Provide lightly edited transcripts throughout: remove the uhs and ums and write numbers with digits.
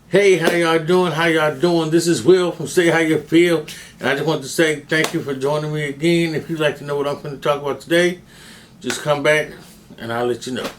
Hey, how y'all doing? How y'all doing? This is Will from Say How You Feel. And I just want to say thank you for joining me again. If you'd like to know what I'm going to talk about today, just come back and I'll let you know.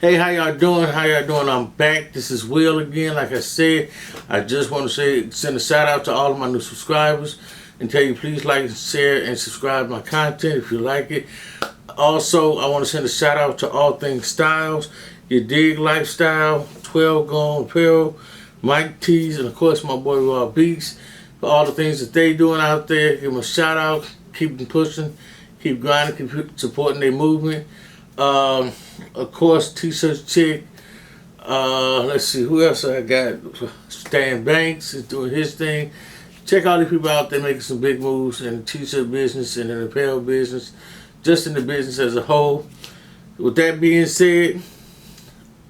Hey, how y'all doing? How y'all doing? I'm back. This is Will again. Like I said, I just want to send a shout out to all of my new subscribers and tell you please like, share, and subscribe to my content if you like it. Also, I want to send a shout out to All Things Styles, Your Dig Lifestyle, 12 Gone Apparel, Mike T's, and of course my boy Raw Beats for all the things that they doing out there. Give them a shout out. Keep them pushing. Keep grinding. Keep supporting their movement. Of course, T-shirt chick. Let's see who else I got. Stan Banks is doing his thing. Check all these people out there making some big moves in the T-shirt business and in the apparel business, just in the business as a whole. With that being said,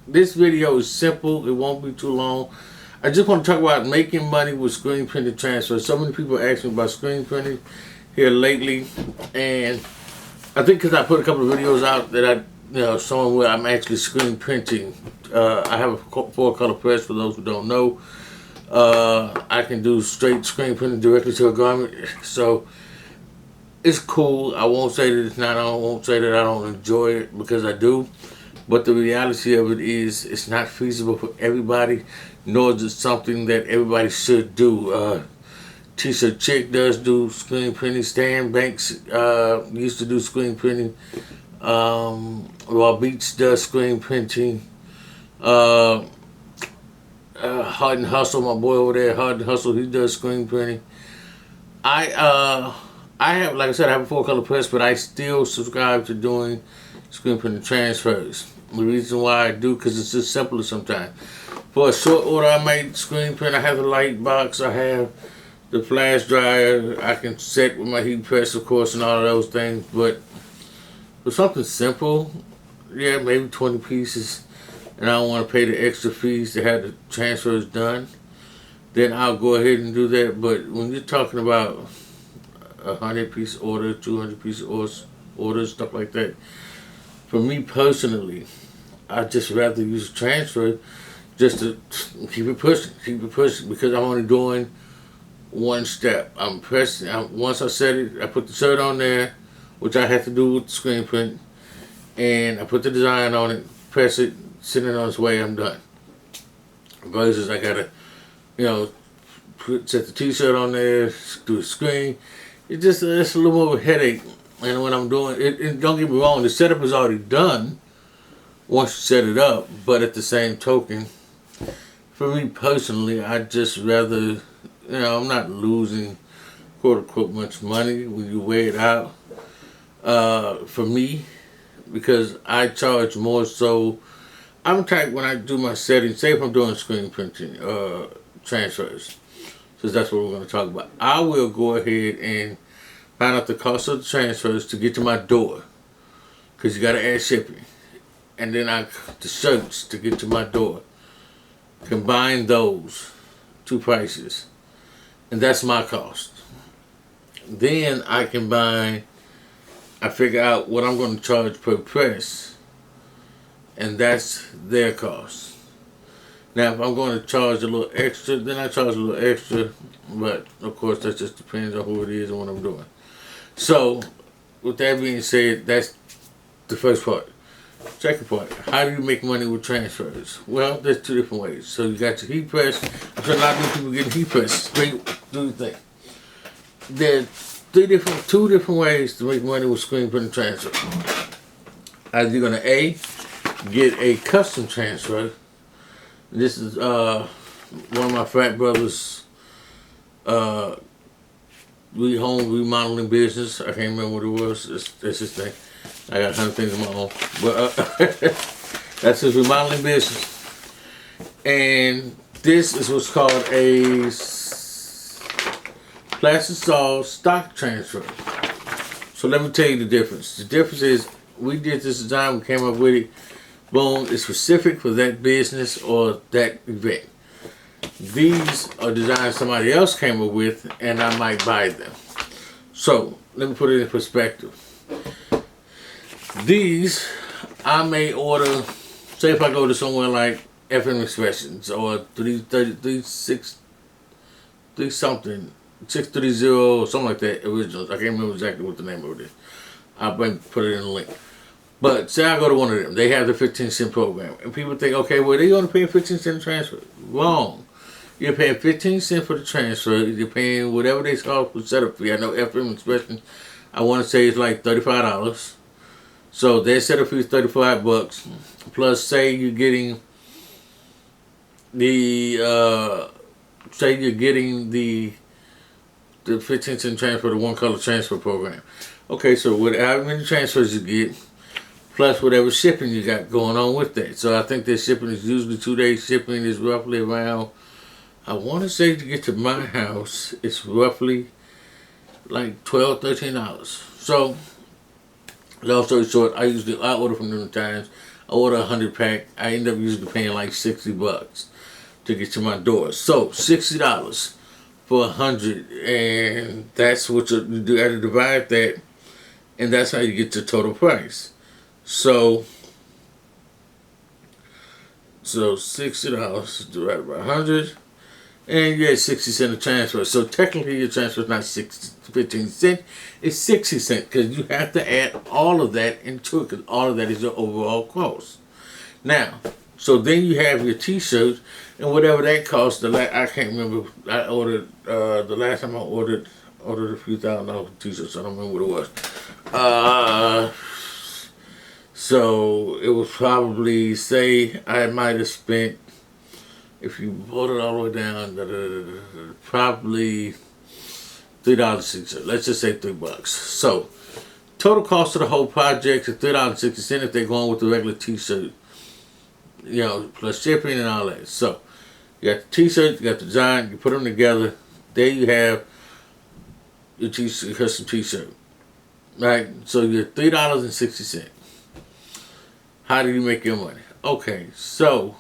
this video is simple. It won't be too long. I just want to talk about making money with screen printing transfer. So many people ask me about screen printing here lately, and I think because I put a couple of videos out that showing where I'm actually screen printing. I have a 4-color press for those who don't know. I can do straight screen printing directly to a garment. So it's cool. I won't say that it's not. I won't say that I don't enjoy it, because I do. But the reality of it is it's not feasible for everybody, nor is it something that everybody should do. T-shirt chick does do screen printing. Stan Banks used to do screen printing. Raw Beats does screen printing. Hard and Hustle, my boy over there, Hard and Hustle, he does screen printing. I have, like I said, I have a 4-color press, but I still subscribe to doing screen printing transfers. The reason why I do, because it's just simpler sometimes. For a short order, I might screen print. I have the light box. I have the flash dryer. I can set with my heat press, of course, and all of those things. But for something simple, yeah, maybe 20 pieces, and I don't want to pay the extra fees to have the transfers done, then I'll go ahead and do that. But when you're talking about a 100-piece order, 200-piece orders, stuff like that, for me personally, I just rather use a transfer just to keep it pushing, because I'm only doing one step. I'm pressing. Once I set it, I put the shirt on there, which I have to do with the screen print, and I put the design on it, press it, send it on its way, I'm done. Versus I gotta, set the T-shirt on there, do a screen. It's a little more of a headache. And when I'm doing it, don't get me wrong, the setup is already done once you set it up. But at the same token, for me personally, I just rather, I'm not losing quote unquote much money when you weigh it out. For me, because I charge more so. I'm the type, when I do my settings, say if I'm doing screen printing transfers, because that's what we're going to talk about, I will go ahead and find out the cost of the transfers to get to my door, because you got to add shipping, and then the shirts to get to my door. Combine those two prices, and that's my cost. Then I figure out what I'm going to charge per press, and that's their cost. Now, if I'm going to charge a little extra, then I charge a little extra, but of course that just depends on who it is and what I'm doing. So, with that being said, that's the first part. Second part, how do you make money with transfers? Well, there's 2 different ways. So you got your heat press. I'm sure a lot of people getting heat press straight do the thing. There's 2 different ways to make money with screen printing transfer. Either you're gonna get a custom transfer. This is one of my frat brothers uh, home remodeling business. I can't remember what it was. That's his thing. I got 100 things of my own, but that's his remodeling business. And this is what's called a plastisol stock transfer. So let me tell you the difference. The difference is we did this design, we came up with it. Boom, it's specific for that business or that event. These are designs somebody else came up with, and I might buy them. So let me put it in perspective. These I may order. Say if I go to somewhere like FM Expressions or 330 something, 630 or something like that, originals. I can't remember exactly what the name of it is. I'll put it in the link. But say I go to one of them, they have the 15-cent program. And people think, okay, well, they're going to pay 15-cent transfer. Wrong. You're paying 15 cents for the transfer. You're paying whatever they call for setup fee. I know FM Expression, I want to say it's like $35. So their setup fee is $35. Plus, say you're getting the 15-cent transfer, the one color transfer program. Okay, so however many transfers you get, plus whatever shipping you got going on with that. So I think that shipping is usually 2 days. Shipping is roughly around, I want to say to get to my house, it's roughly like $12, $13. So, long story short, I order from them times. I order 100 pack. I end up usually paying like $60 to get to my door. So $60 for 100, and that's what you do. You have to divide that, and that's how you get your total price. So $60 divided by 100, and you get 60 cents a transfer. So technically your transfer is not 15 cents, it's 60 cents, because you have to add all of that into it, because all of that is your overall cost. Now, so then you have your t-shirts, and whatever that costs, I can't remember, I ordered, the last time I ordered a few $1,000 t-shirts, I don't remember what it was. So it was probably, say I might have spent, if you brought it all the way down, probably $3.60. Let's just say $3. So total cost of the whole project is $3.60 if they're going with the regular t-shirt, plus shipping and all that. So you got the t-shirt, you got the design, you put them together. There you have your custom t-shirt, right? So you're $3.60. How do you make your money? Okay, so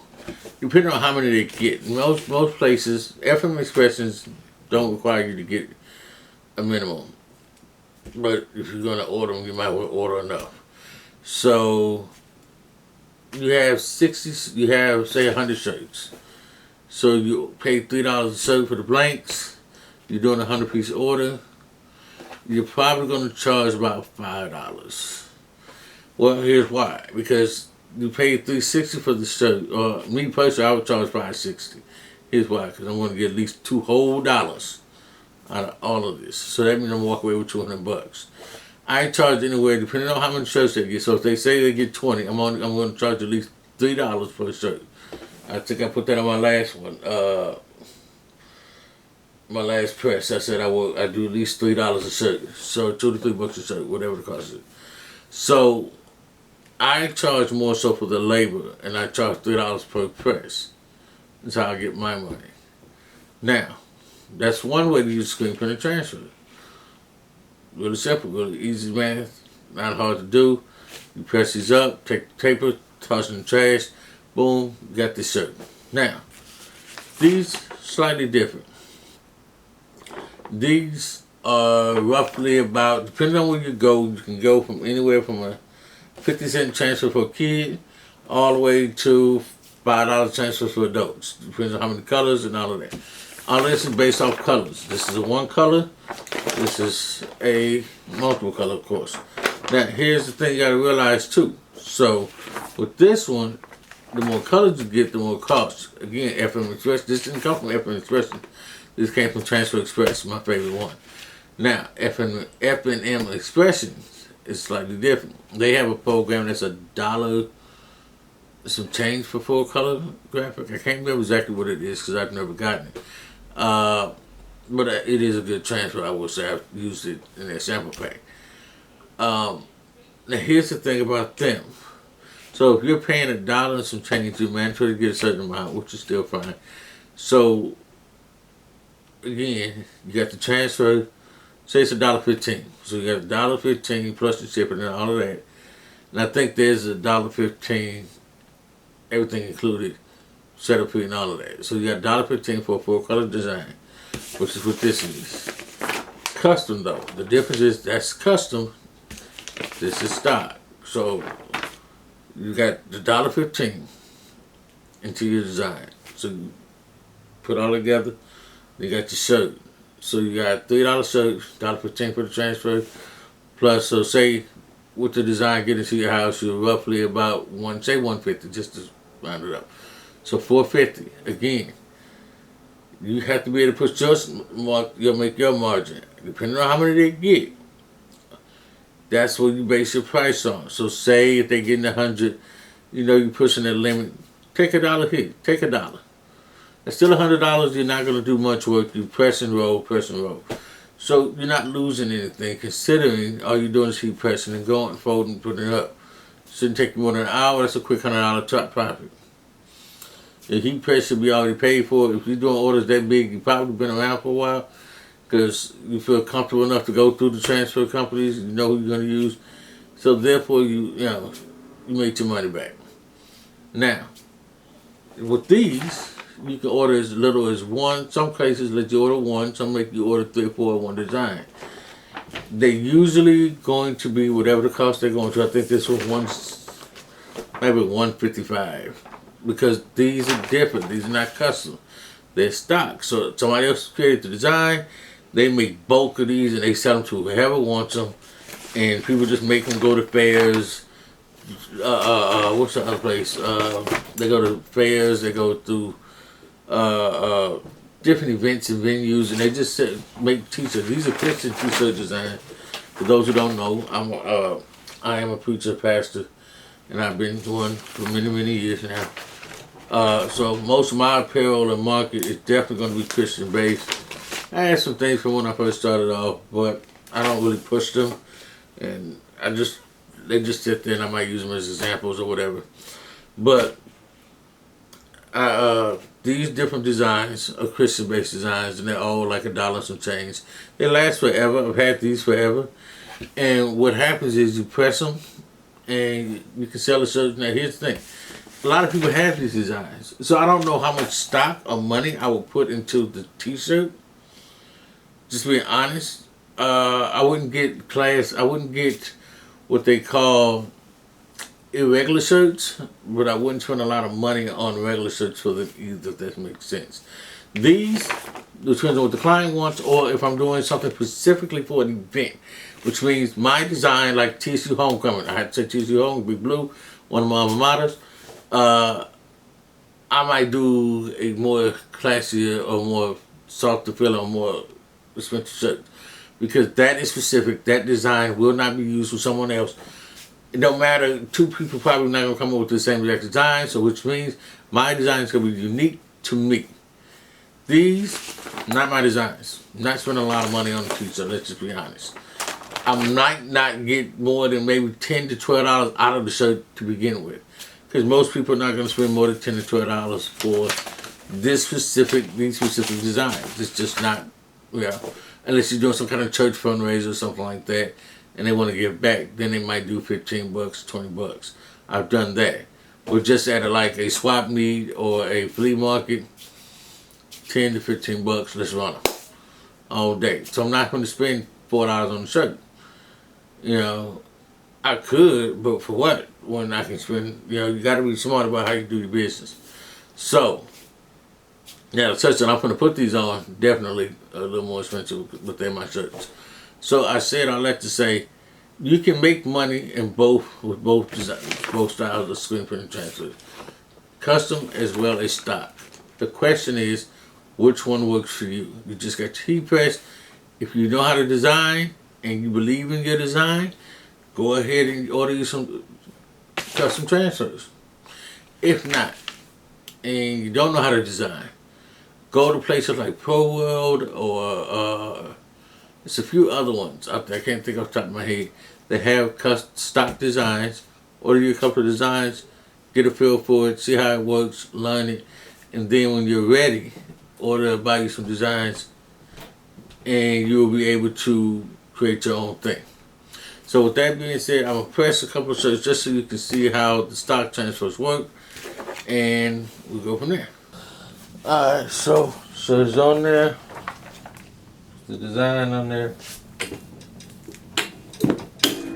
depending on how many they get, most places, FM Expressions don't require you to get a minimum. But if you're going to order them, you might want to order enough. So you have say 100 shirts. So you pay $3 a shirt for the blanks. You're doing a 100-piece order. You're probably going to charge about $5. Well, here's why. Because you pay $3.60 for the shirt. Or me personally, I would charge $5.60. Here's why. Because I'm going to get at least $2 whole out of all of this. So that means I'm walking away with $200. I charge anywhere depending on how many shirts they get. So if they say they get 20, I'm going to charge at least $3 per shirt. I think I put that on my last one. My last press, I said I do at least $3 a shirt. So $2 to $3 a shirt, whatever the cost is. So I charge more so for the labor, and I charge $3 per press. That's how I get my money. Now, that's one way to use screen printer transfer. Really simple, really easy math, not hard to do. You press these up, take the paper, toss it in the trash, boom, you got this shirt. Now, these slightly different. These are roughly about, depending on where you can go from anywhere from a 50-cent transfer for a kid all the way to $5 transfer for adults. Depends on how many colors and all of that. All this is based off colors. This is a one color. This is a multiple color, of course. Now, here's the thing you gotta realize too. So, with this one, the more colors you get, the more cost. Again, FM Express. This didn't come from FM Express. This came from Transfer Express, my favorite one. Now, F&M Expressions is slightly different. They have a program that's $1 some change for full color graphic. I can't remember exactly what it is because I've never gotten it. but it is a good transfer. I will say I've used it in that sample pack. Now here's the thing about them. So if you're paying $1 and some change, you're mandatory to get a certain amount, which is still fine. So again, you got the transfer. Say it's $1.15. So you got $1.15 plus the shipping and all of that. And I think there's $1.15, everything included, setup fee and all of that. So you got $1.15 for a full color design, which is what this is. Custom though, the difference is that's custom. This is stock. So you got the $1.15 into your design. So you put all together. You got your shirt. So you got $3 shirt, $1.15 for the transfer. Plus, so say with the design getting to your house, you're roughly about $150 just to round it up. So $4.50 again. You have to be able to put you'll make your margin. Depending on how many they get. That's what you base your price on. So say if they're getting 100, you're pushing that limit. Take $1 hit. Take $1. It's still $100. You're not going to do much work. You press and roll, press and roll. So you're not losing anything, considering all you're doing is keep pressing and going, folding, putting it up. Shouldn't take you more than an hour. That's a quick $100 top profit. The heat press should be already paid for. If you're doing orders that big, you've probably been around for a while because you feel comfortable enough to go through the transfer companies. You know who you're going to use. So therefore, you make your money back. Now, with these, you can order as little as one. Some places let you order one. Some make you order 3 or 4 of one design. They're usually going to be whatever the cost they're going to. I think this was maybe $155 because these are different. These are not custom. They're stock. So somebody else created the design. They make bulk of these and they sell them to whoever wants them. And people just make them go to fairs. What's the other place? They go to fairs. They go through different events and venues, and they just make t-shirts. These are Christian t-shirt designs. For those who don't know, I am a preacher, pastor, and I've been doing for many, many years now. So most of my apparel and market is definitely going to be Christian based. I had some things from when I first started off, but I don't really push them, and they just sit there, and I might use them as examples or whatever. But these different designs are Christian-based designs, and they're all like $1 and some change. They last forever. I've had these forever. And what happens is you press them, and you can sell a shirt. Now, here's the thing. A lot of people have these designs. So I don't know how much stock or money I will put into the t-shirt. Just being honest. I wouldn't get what they call irregular shirts, but I wouldn't spend a lot of money on regular shirts for them either, if that makes sense. These, depends on what the client wants, or if I'm doing something specifically for an event, which means my design, like TSU Homecoming. I had to say TSU Home, Big Blue, one of my alma maters. I might do a more classier or more softer feeling or more expensive shirt, because that is specific. That design will not be used with someone else. It don't matter. 2 people probably not going to come up with the same exact design, so which means my design is going to be unique to me. These, not my designs. I'm not spending a lot of money on the t-shirt, let's just be honest. I might not get more than maybe $10 to $12 out of the shirt to begin with, because most people are not going to spend more than $10 to $12 for these specific designs. It's just not, unless you're doing some kind of church fundraiser or something like that, and they want to give back, then they might do $15, $20. I've done that. Or just at a swap meet or a flea market, $10 to $15, let's run them all day. So I'm not going to spend $4 on the shirt. I could, but for what? When I can spend, you got to be smart about how you do your business. So, such I'm going to put these on, definitely a little more expensive, but they're my shirts. So I said all that to say, you can make money in with both designs, both styles of screen print and transfer, custom as well as stock. The question is, which one works for you? You just got your heat press. If you know how to design and you believe in your design, go ahead and order you some custom transfers. If not, and you don't know how to design, Go to places like Pro World or there's a few other ones out there. I can't think off the top of my head. They have stock designs. Order you a couple of designs, get a feel for it, see how it works, learn it, and then when you're ready, buy you some designs, and you'll be able to create your own thing. So with that being said, I'm gonna press a couple of shirts just so you can see how the stock transfers work, and we'll go from there. Alright, so it's on there, the design on there.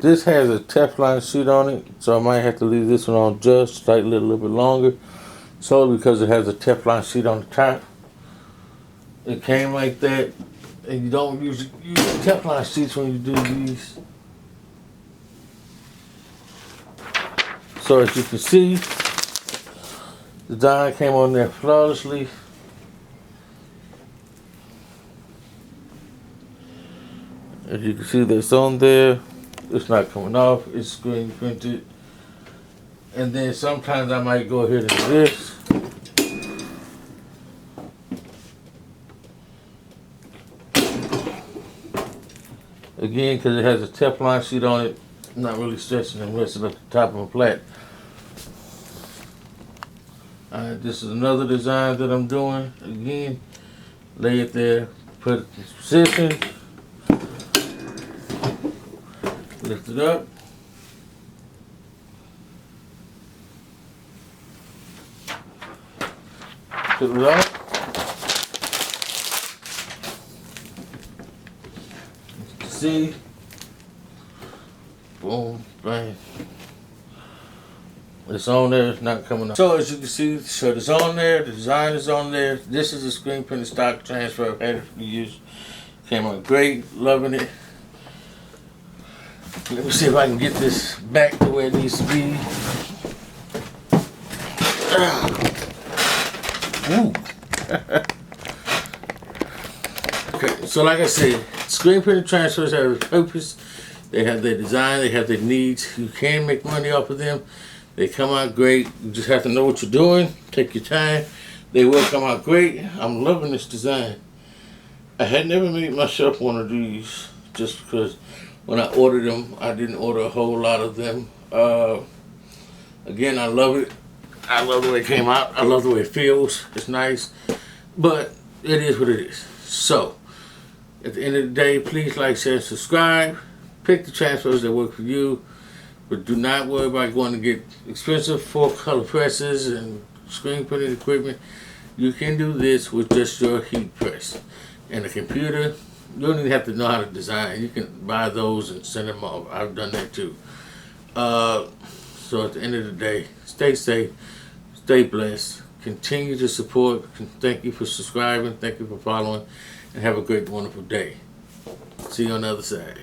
This has a Teflon sheet on it, so I might have to leave this one on just slightly a little bit longer, solely because it has a Teflon sheet on the top. It came like that, and you don't use Teflon sheets when you do these. So as you can see, the design came on there flawlessly. As you can see, that's on there. It's not coming off. It's screen printed. And then sometimes I might go ahead and do this. Again, because it has a Teflon sheet on it, I'm not really stretching and resting at the top of my plate. Alright, this is another design that I'm doing. Again, lay it there, put it in position, lift it up. Put it out. See? Boom, bang. It's on there, it's not coming up. So as you can see, the shirt is on there, the design is on there. This is a screen printed stock transfer. I've had it for years. Came out great, loving it. Let me see if I can get this back to where it needs to be. Okay, so like I said, screen printed transfers have a purpose. They have their design, they have their needs. You can make money off of them. They come out great. You just have to know what you're doing. Take your time. They will come out great. I'm loving this design. I had never made myself one of these just because when I ordered them, I didn't order a whole lot of them. Again, I love it. I love the way it came out. I love the way it feels. It's nice. But it is what it is. So, at the end of the day, please like, share, and subscribe. Pick the transfers that work for you. But do not worry about going to get expensive 4-color presses and screen printing equipment. You can do this with just your heat press and a computer. You don't even have to know how to design. You can buy those and send them off. I've done that too. So at the end of the day, stay safe, stay blessed, continue to support. Thank you for subscribing. Thank you for following. And have a great, wonderful day. See you on the other side.